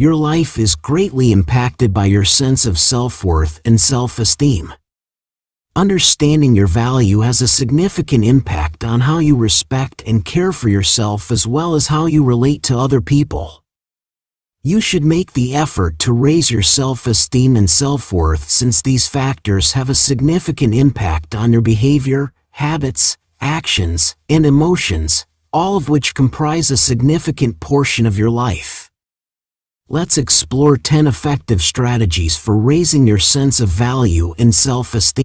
Your life is greatly impacted by your sense of self-worth and self-esteem. Understanding your value has a significant impact on how you respect and care for yourself as well as how you relate to other people. You should make the effort to raise your self-esteem and self-worth since these factors have a significant impact on your behavior, habits, actions, and emotions, all of which comprise a significant portion of your life. Let's explore 10 effective strategies for raising your sense of value and self-esteem.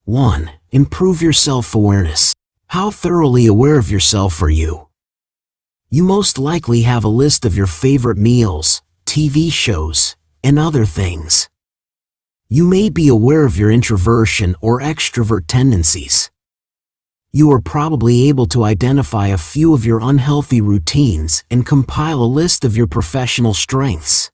1. Improve your self-awareness. How thoroughly aware of yourself are you? You most likely have a list of your favorite meals, TV shows, and other things. You may be aware of your introversion or extrovert tendencies. You are probably able to identify a few of your unhealthy routines and compile a list of your professional strengths.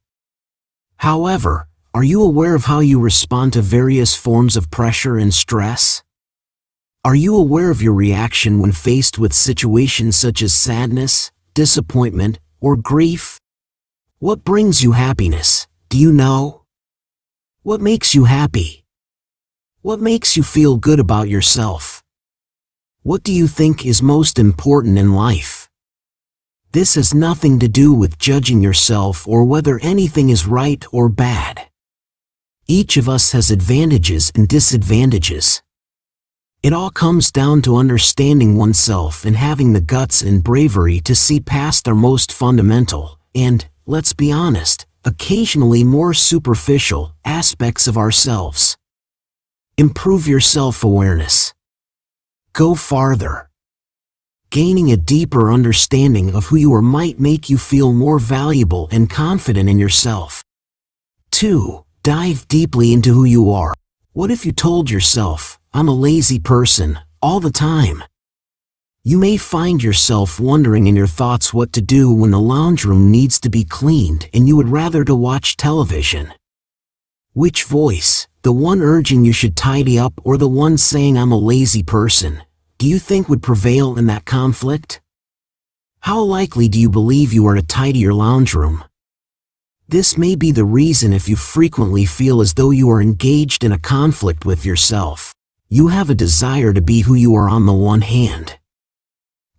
However, are you aware of how you respond to various forms of pressure and stress? Are you aware of your reaction when faced with situations such as sadness, disappointment, or grief? What brings you happiness? Do you know? What makes you happy? What makes you feel good about yourself? What do you think is most important in life? This has nothing to do with judging yourself or whether anything is right or bad. Each of us has advantages and disadvantages. It all comes down to understanding oneself and having the guts and bravery to see past our most fundamental, and, let's be honest, occasionally more superficial, aspects of ourselves. Improve your self-awareness. Go farther. Gaining a deeper understanding of who you are might make you feel more valuable and confident in yourself. 2. Dive deeply into who you are. What if you told yourself, "I'm a lazy person," all the time? You may find yourself wondering in your thoughts what to do when the lounge room needs to be cleaned and you would rather to watch television. Which voice, the one urging you should tidy up or the one saying "I'm a lazy person," do you think would prevail in that conflict? How likely do you believe you are to tidy your lounge room? This may be the reason if you frequently feel as though you are engaged in a conflict with yourself. You have a desire to be who you are on the one hand.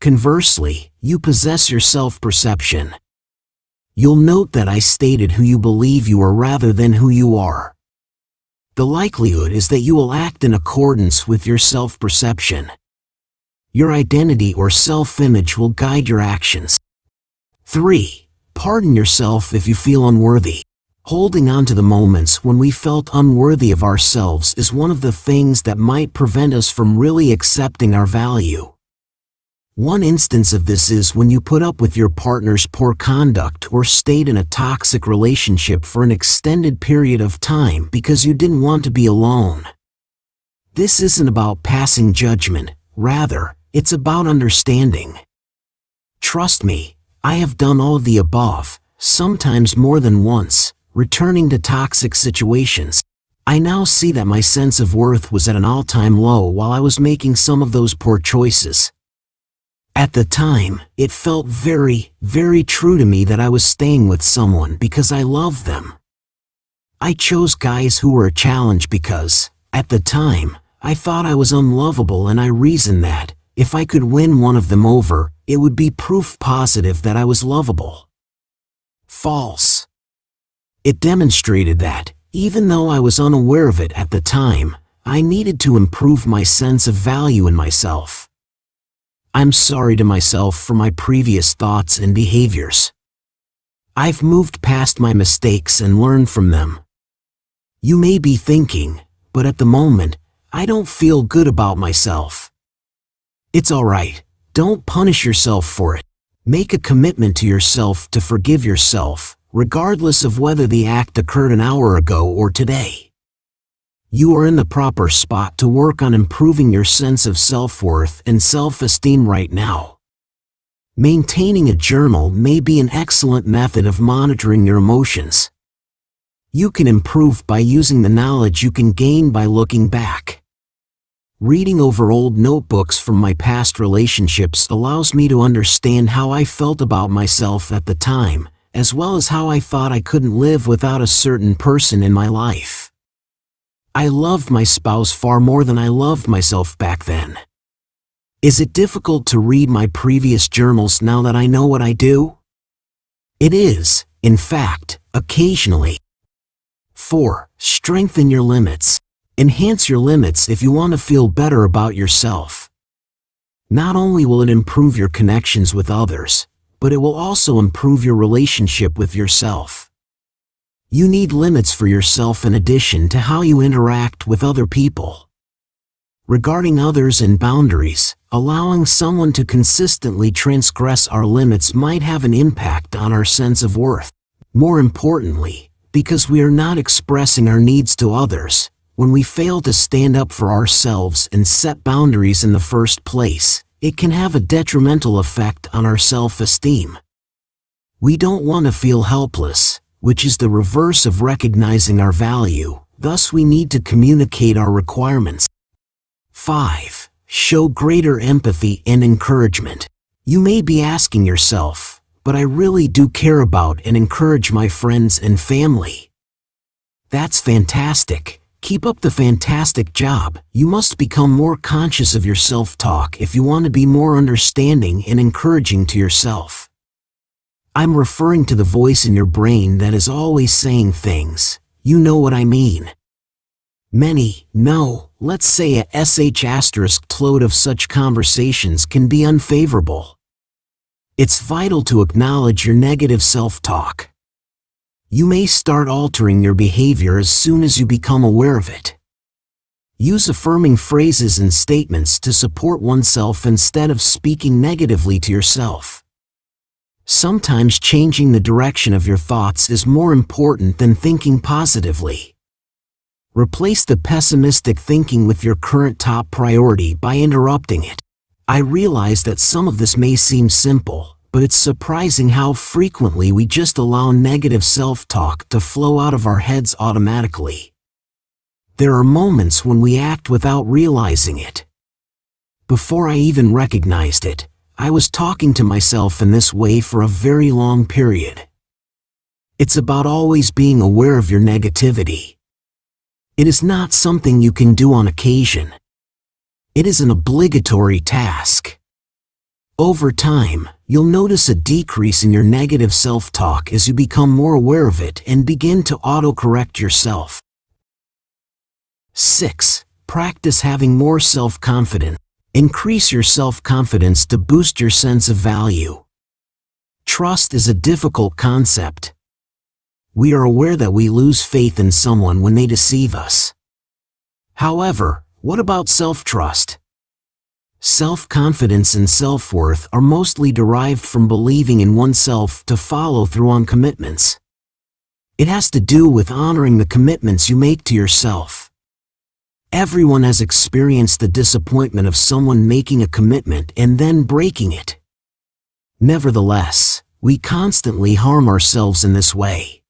Conversely, you possess your self-perception. You'll note that I stated who you believe you are rather than who you are. The likelihood is that you will act in accordance with your self-perception. Your identity or self-image will guide your actions. 3. Pardon yourself if you feel unworthy. Holding on to the moments when we felt unworthy of ourselves is one of the things that might prevent us from really accepting our value. One instance of this is when you put up with your partner's poor conduct or stayed in a toxic relationship for an extended period of time because you didn't want to be alone. This isn't about passing judgment, rather, it's about understanding. Trust me, I have done all of the above, sometimes more than once, returning to toxic situations. I now see that my sense of worth was at an all-time low while I was making some of those poor choices. At the time, it felt very, very true to me that I was staying with someone because I loved them. I chose guys who were a challenge because, at the time, I thought I was unlovable and I reasoned that, if I could win one of them over, it would be proof positive that I was lovable. False. It demonstrated that, even though I was unaware of it at the time, I needed to improve my sense of value in myself. I'm sorry to myself for my previous thoughts and behaviors. I've moved past my mistakes and learned from them. You may be thinking, but at the moment, I don't feel good about myself. It's alright. Don't punish yourself for it. Make a commitment to yourself to forgive yourself, regardless of whether the act occurred an hour ago or today. You are in the proper spot to work on improving your sense of self-worth and self-esteem right now. Maintaining a journal may be an excellent method of monitoring your emotions. You can improve by using the knowledge you can gain by looking back. Reading over old notebooks from my past relationships allows me to understand how I felt about myself at the time, as well as how I thought I couldn't live without a certain person in my life. I loved my spouse far more than I loved myself back then. Is it difficult to read my previous journals now that I know what I do? It is, in fact, occasionally. 4. Strengthen your limits. Enhance your limits if you want to feel better about yourself. Not only will it improve your connections with others, but it will also improve your relationship with yourself. You need limits for yourself in addition to how you interact with other people. Regarding others and boundaries, allowing someone to consistently transgress our limits might have an impact on our sense of worth. More importantly, because we are not expressing our needs to others, when we fail to stand up for ourselves and set boundaries in the first place, it can have a detrimental effect on our self-esteem. We don't want to feel helpless, which is the reverse of recognizing our value, thus we need to communicate our requirements. 5. Show greater empathy and encouragement. You may be asking yourself, but I really do care about and encourage my friends and family. That's fantastic. Keep up the fantastic job. You must become more conscious of your self-talk if you want to be more understanding and encouraging to yourself. I'm referring to the voice in your brain that is always saying things. You know what I mean. Many, no, let's say a sh** load of such conversations can be unfavorable. It's vital to acknowledge your negative self-talk. You may start altering your behavior as soon as you become aware of it. Use affirming phrases and statements to support oneself instead of speaking negatively to yourself. Sometimes changing the direction of your thoughts is more important than thinking positively. Replace the pessimistic thinking with your current top priority by interrupting it. I realize that some of this may seem simple, but it's surprising how frequently we just allow negative self-talk to flow out of our heads automatically. There are moments when we act without realizing it. Before I even recognized it, I was talking to myself in this way for a very long period. It's about always being aware of your negativity. It is not something you can do on occasion. It is an obligatory task. Over time, you'll notice a decrease in your negative self-talk as you become more aware of it and begin to auto-correct yourself. 6. Practice having more self-confidence. Increase your self-confidence to boost your sense of value. Trust is a difficult concept. We are aware that we lose faith in someone when they deceive us. However, what about self-trust? Self-confidence and self-worth are mostly derived from believing in oneself to follow through on commitments. It has to do with honoring the commitments you make to yourself. Everyone has experienced the disappointment of someone making a commitment and then breaking it. Nevertheless, we constantly harm ourselves in this way.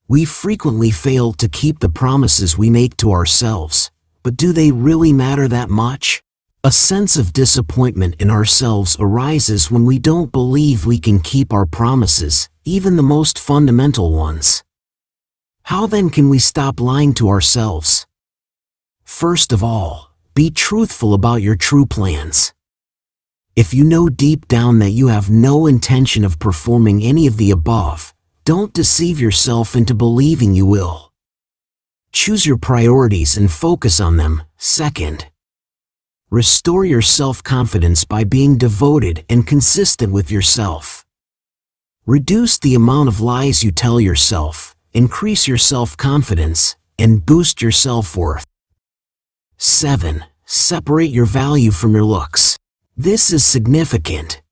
We frequently fail to keep the promises we make to ourselves, but do they really matter that much? A sense of disappointment in ourselves arises when we don't believe we can keep our promises, even the most fundamental ones. How then can we stop lying to ourselves? First of all, be truthful about your true plans. If you know deep down that you have no intention of performing any of the above, don't deceive yourself into believing you will. Choose your priorities and focus on them. Second, restore your self-confidence by being devoted and consistent with yourself. Reduce the amount of lies you tell yourself, increase your self-confidence, and boost your self-worth. 7. Separate your value from your looks. This is significant.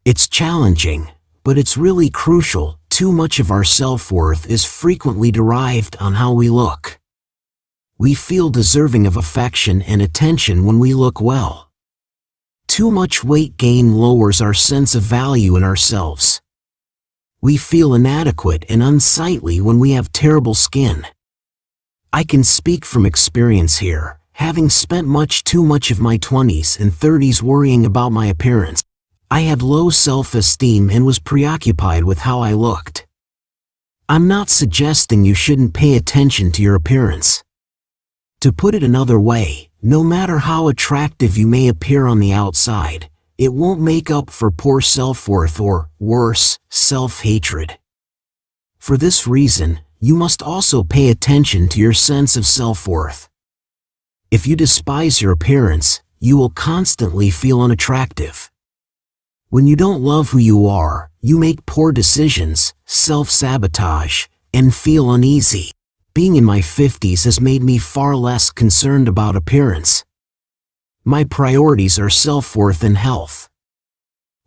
It's challenging, but it's really crucial. Too much of our self-worth is frequently derived on how we look. We feel deserving of affection and attention when we look well. Too much weight gain lowers our sense of value in ourselves. We feel inadequate and unsightly when we have terrible skin. I can speak from experience here, having spent too much of my 20s and 30s worrying about my appearance. I had low self-esteem and was preoccupied with how I looked. I'm not suggesting you shouldn't pay attention to your appearance. To put it another way, no matter how attractive you may appear on the outside, it won't make up for poor self-worth or, worse, self-hatred. For this reason, you must also pay attention to your sense of self-worth. If you despise your appearance, you will constantly feel unattractive. When you don't love who you are, you make poor decisions, self-sabotage, and feel uneasy. Being in my 50s has made me far less concerned about appearance. My priorities are self-worth and health.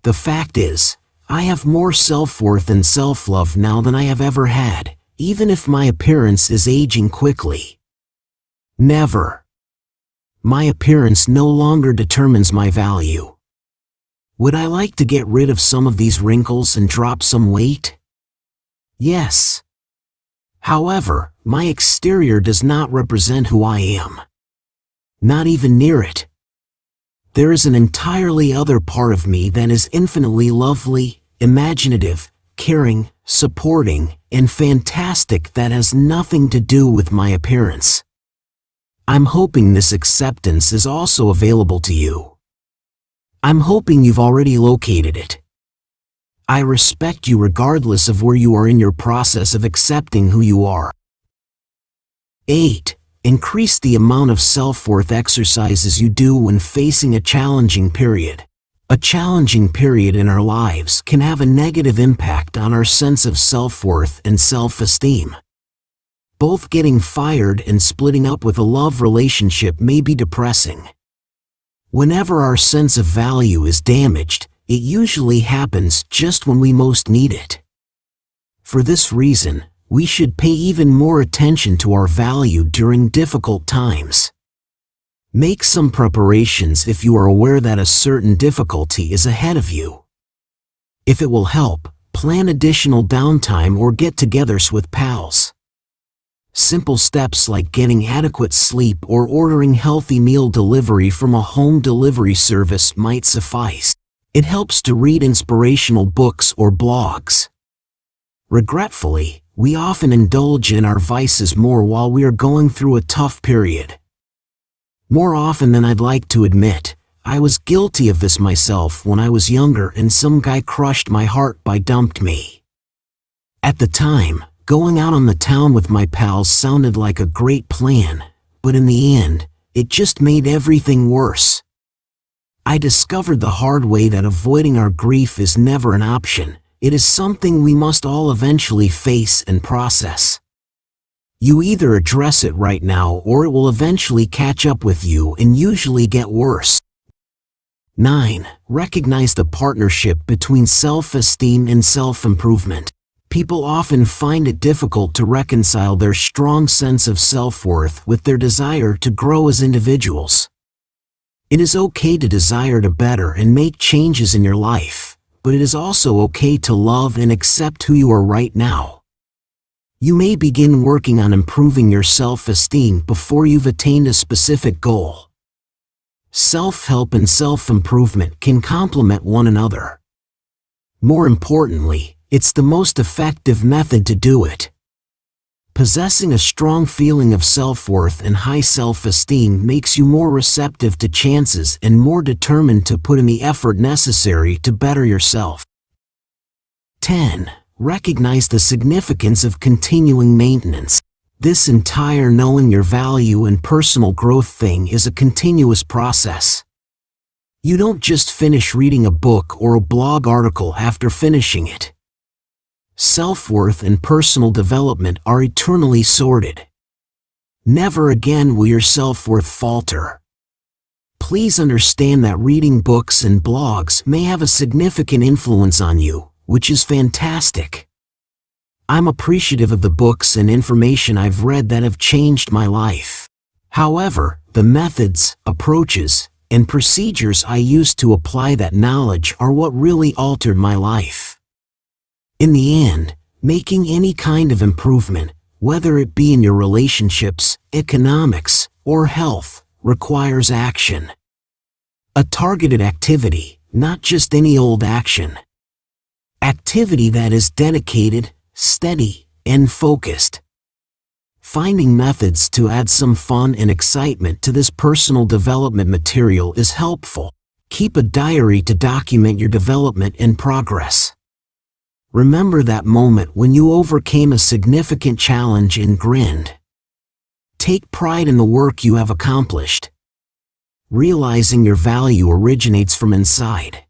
The fact is, I have more self-worth and self-love now than I have ever had, even if my appearance is aging quickly. Never. My appearance no longer determines my value. Would I like to get rid of some of these wrinkles and drop some weight? Yes. However, my exterior does not represent who I am. Not even near it. There is an entirely other part of me that is infinitely lovely, imaginative, caring, supporting, and fantastic that has nothing to do with my appearance. I'm hoping this acceptance is also available to you. I'm hoping you've already located it. I respect you regardless of where you are in your process of accepting who you are. 8. Increase the amount of self-worth exercises you do when facing a challenging period. A challenging period in our lives can have a negative impact on our sense of self-worth and self-esteem. Both getting fired and splitting up with a love relationship may be depressing. Whenever our sense of value is damaged, it usually happens just when we most need it. For this reason, we should pay even more attention to our value during difficult times. Make some preparations if you are aware that a certain difficulty is ahead of you. If it will help, plan additional downtime or get-togethers with pals. Simple steps like getting adequate sleep or ordering healthy meal delivery from a home delivery service might suffice. It helps to read inspirational books or blogs. Regretfully, we often indulge in our vices more while we are going through a tough period. More often than I'd like to admit, I was guilty of this myself when I was younger and some guy crushed my heart by dumped me. At the time, going out on the town with my pals sounded like a great plan, but in the end, it just made everything worse. I discovered the hard way that avoiding our grief is never an option. It is something we must all eventually face and process. You either address it right now or it will eventually catch up with you and usually get worse. 9. Recognize the partnership between self-esteem and self-improvement. People often find it difficult to reconcile their strong sense of self-worth with their desire to grow as individuals. It is okay to desire to better and make changes in your life, but it is also okay to love and accept who you are right now. You may begin working on improving your self-esteem before you've attained a specific goal. Self-help and self-improvement can complement one another. More importantly, it's the most effective method to do it. Possessing a strong feeling of self-worth and high self-esteem makes you more receptive to chances and more determined to put in the effort necessary to better yourself. 10. Recognize the significance of continuing maintenance. This entire knowing your value and personal growth thing is a continuous process. You don't just finish reading a book or a blog article after finishing it. Self-worth and personal development are eternally sorted. Never again will your self-worth falter. Please understand that reading books and blogs may have a significant influence on you, which is fantastic. I'm appreciative of the books and information I've read that have changed my life. However, the methods, approaches, and procedures I used to apply that knowledge are what really altered my life. In the end, making any kind of improvement, whether it be in your relationships, economics, or health, requires action. A targeted activity, not just any old action. Activity that is dedicated, steady, and focused. Finding methods to add some fun and excitement to this personal development material is helpful. Keep a diary to document your development and progress. Remember that moment when you overcame a significant challenge and grinned. Take pride in the work you have accomplished. Realizing your value originates from inside.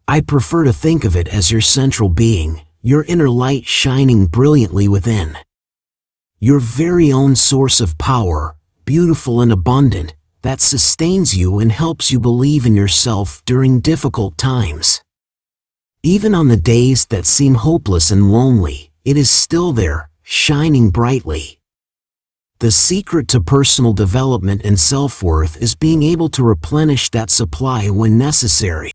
I prefer to think of it as your central being, your inner light shining brilliantly within. Your very own source of power, beautiful and abundant, that sustains you and helps you believe in yourself during difficult times. Even on the days that seem hopeless and lonely, it is still there, shining brightly. The secret to personal development and self-worth is being able to replenish that supply when necessary.